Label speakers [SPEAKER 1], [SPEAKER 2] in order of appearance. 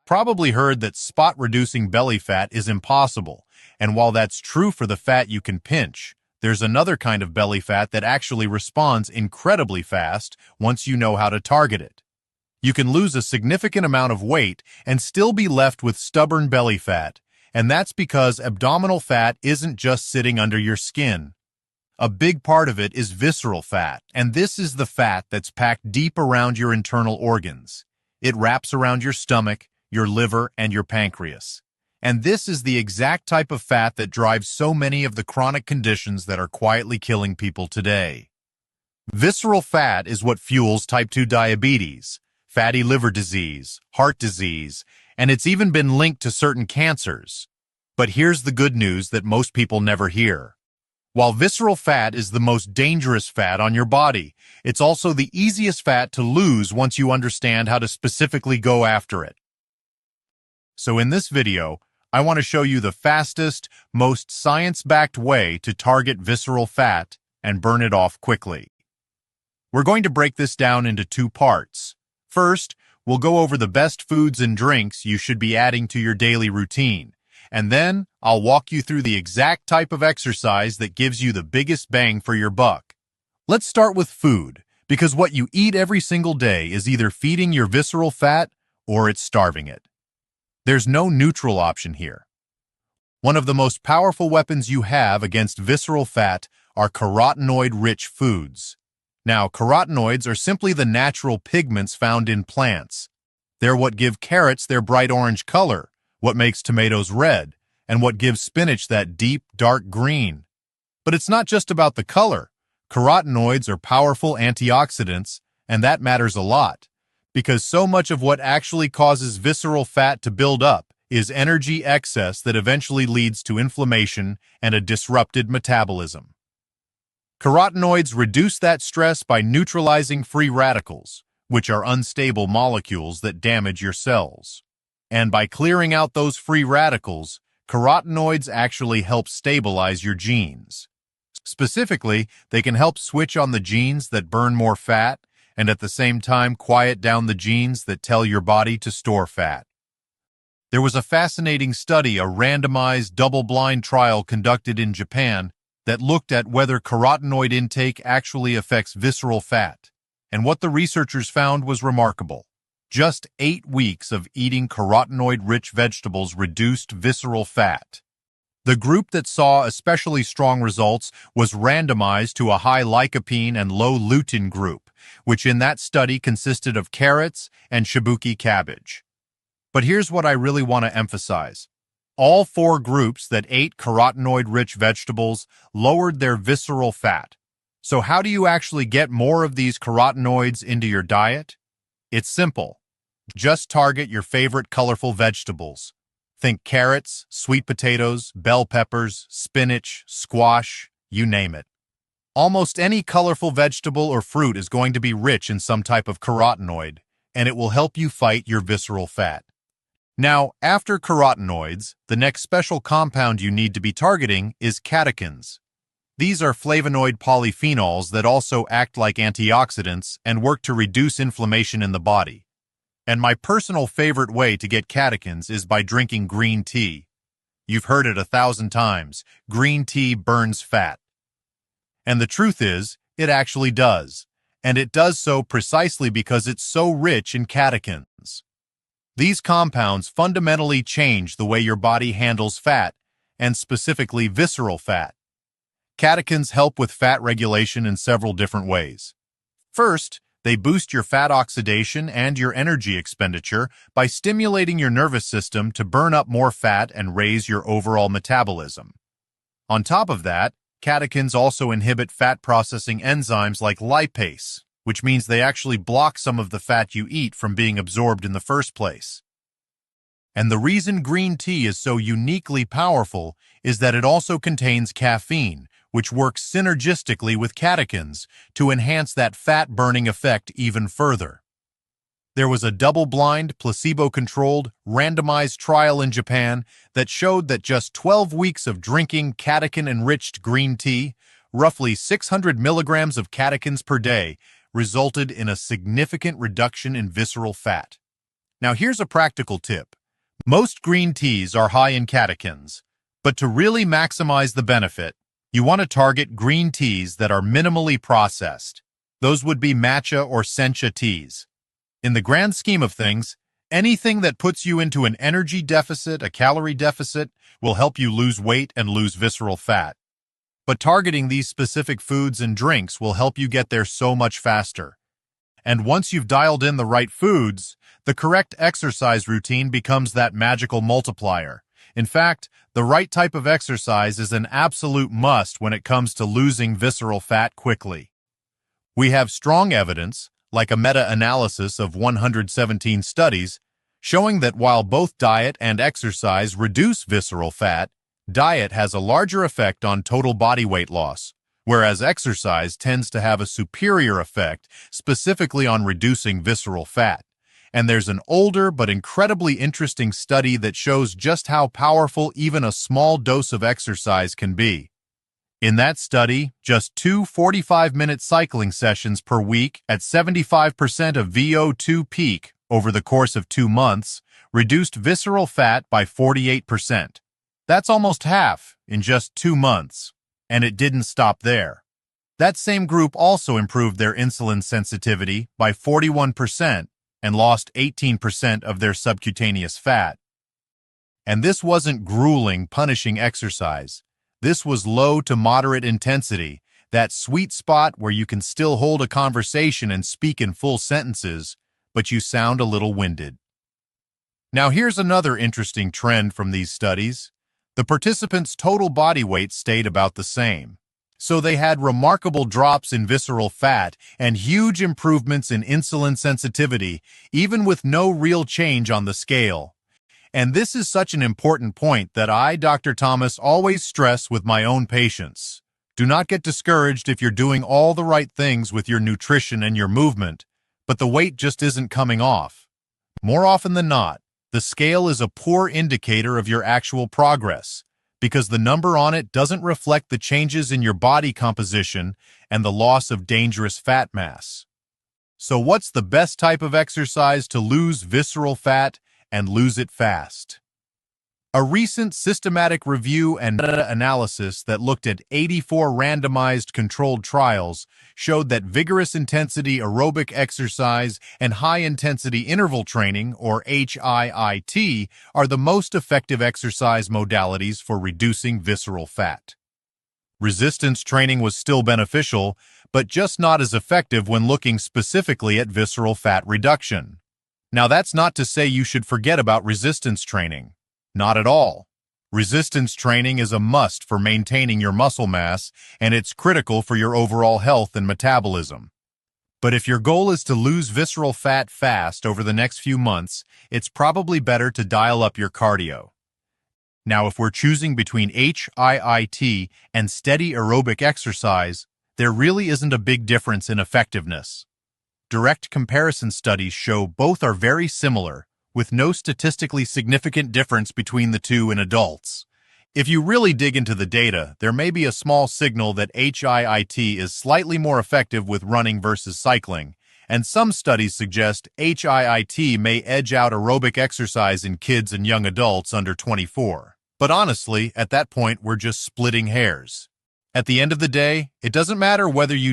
[SPEAKER 1] Probably heard that spot-reducing belly fat is impossible, and while that's true for the fat you can pinch, there's another kind of belly fat that actually responds incredibly fast once you know how to target it. You can lose a significant amount of weight and still be left with stubborn belly fat, and that's because abdominal fat isn't just sitting under your skin. A big part of it is visceral fat, and this is the fat that's packed deep around your internal organs. It wraps around your stomach, your liver, and your pancreas. And this is the exact type of fat that drives so many of the chronic conditions that are quietly killing people today. Visceral fat is what fuels type 2 diabetes, fatty liver disease, heart disease, and it's even been linked to certain cancers. But here's the good news that most people never hear. While visceral fat is the most dangerous fat on your body, it's also the easiest fat to lose once you understand how to specifically go after it. So in this video, I want to show you the fastest, most science-backed way to target visceral fat and burn it off quickly. We're going to break this down into two parts. First, we'll go over the best foods and drinks you should be adding to your daily routine. And then, I'll walk you through the exact type of exercise that gives you the biggest bang for your buck. Let's start with food, because what you eat every single day is either feeding your visceral fat or it's starving it. There's no neutral option here. One of the most powerful weapons you have against visceral fat are carotenoid-rich foods. Now, carotenoids are simply the natural pigments found in plants. They're what give carrots their bright orange color, what makes tomatoes red, and what gives spinach that deep, dark green. But it's not just about the color. Carotenoids are powerful antioxidants, and that matters a lot, because so much of what actually causes visceral fat to build up is energy excess that eventually leads to inflammation and a disrupted metabolism. Carotenoids reduce that stress by neutralizing free radicals, which are unstable molecules that damage your cells. And by clearing out those free radicals, carotenoids actually help stabilize your genes. Specifically, they can help switch on the genes that burn more fat and at the same time quiet down the genes that tell your body to store fat. There was a fascinating study, a randomized double-blind trial conducted in Japan that looked at whether carotenoid intake actually affects visceral fat, and what the researchers found was remarkable. Just 8 weeks of eating carotenoid-rich vegetables reduced visceral fat. The group that saw especially strong results was randomized to a high lycopene and low lutein group, which in that study consisted of carrots and shiitake cabbage. But here's what I really want to emphasize. All 4 groups that ate carotenoid-rich vegetables lowered their visceral fat. So how do you actually get more of these carotenoids into your diet? It's simple. Just target your favorite colorful vegetables. Think carrots, sweet potatoes, bell peppers, spinach, squash, you name it. Almost any colorful vegetable or fruit is going to be rich in some type of carotenoid, and it will help you fight your visceral fat. Now, after carotenoids, the next special compound you need to be targeting is catechins. These are flavonoid polyphenols that also act like antioxidants and work to reduce inflammation in the body. And my personal favorite way to get catechins is by drinking green tea. You've heard it 1,000 times. Green tea burns fat. And the truth is, it actually does. And it does so precisely because it's so rich in catechins. These compounds fundamentally change the way your body handles fat, and specifically visceral fat. Catechins help with fat regulation in several different ways. First, they boost your fat oxidation and your energy expenditure by stimulating your nervous system to burn up more fat and raise your overall metabolism. On top of that, catechins also inhibit fat-processing enzymes like lipase, which means they actually block some of the fat you eat from being absorbed in the first place. And the reason green tea is so uniquely powerful is that it also contains caffeine, which works synergistically with catechins to enhance that fat-burning effect even further. There was a double-blind, placebo-controlled, randomized trial in Japan that showed that just 12 weeks of drinking catechin-enriched green tea, roughly 600 milligrams of catechins per day, resulted in a significant reduction in visceral fat. Now here's a practical tip. Most green teas are high in catechins, but to really maximize the benefit, you want to target green teas that are minimally processed. Those would be matcha or sencha teas. In the grand scheme of things, anything that puts you into an energy deficit, a calorie deficit, will help you lose weight and lose visceral fat. But targeting these specific foods and drinks will help you get there so much faster. And once you've dialed in the right foods, the correct exercise routine becomes that magical multiplier. In fact, the right type of exercise is an absolute must when it comes to losing visceral fat quickly. We have strong evidence, like a meta-analysis of 117 studies, showing that while both diet and exercise reduce visceral fat, diet has a larger effect on total body weight loss, whereas exercise tends to have a superior effect specifically on reducing visceral fat. And there's an older but incredibly interesting study that shows just how powerful even a small dose of exercise can be. In that study, just 2 45-minute cycling sessions per week at 75% of VO2 peak over the course of 2 months reduced visceral fat by 48%. That's almost half in just 2 months. And it didn't stop there. That same group also improved their insulin sensitivity by 41% and lost 18% of their subcutaneous fat. And this wasn't grueling, punishing exercise. This was low to moderate intensity, that sweet spot where you can still hold a conversation and speak in full sentences, but you sound a little winded. Now here's another interesting trend from these studies. The participants' total body weight stayed about the same. So they had remarkable drops in visceral fat and huge improvements in insulin sensitivity, even with no real change on the scale. And this is such an important point that I, Dr. Thomas, always stress with my own patients. Do not get discouraged if you're doing all the right things with your nutrition and your movement, but the weight just isn't coming off. More often than not, the scale is a poor indicator of your actual progress, because the number on it doesn't reflect the changes in your body composition and the loss of dangerous fat mass. So what's the best type of exercise to lose visceral fat and lose it fast? A recent systematic review and meta-analysis that looked at 84 randomized controlled trials showed that vigorous intensity aerobic exercise and high-intensity interval training, or HIIT, are the most effective exercise modalities for reducing visceral fat. Resistance training was still beneficial, but just not as effective when looking specifically at visceral fat reduction. Now, that's not to say you should forget about resistance training. Not at all. Resistance training is a must for maintaining your muscle mass, and it's critical for your overall health and metabolism. But if your goal is to lose visceral fat fast over the next few months, it's probably better to dial up your cardio. Now, if we're choosing between HIIT and steady aerobic exercise, there really isn't a big difference in effectiveness. Direct comparison studies show both are very similar, with no statistically significant difference between the two in adults. If you really dig into the data, there may be a small signal that HIIT is slightly more effective with running versus cycling, and some studies suggest HIIT may edge out aerobic exercise in kids and young adults under 24. But honestly, at that point, we're just splitting hairs. At the end of the day, it doesn't matter whether you do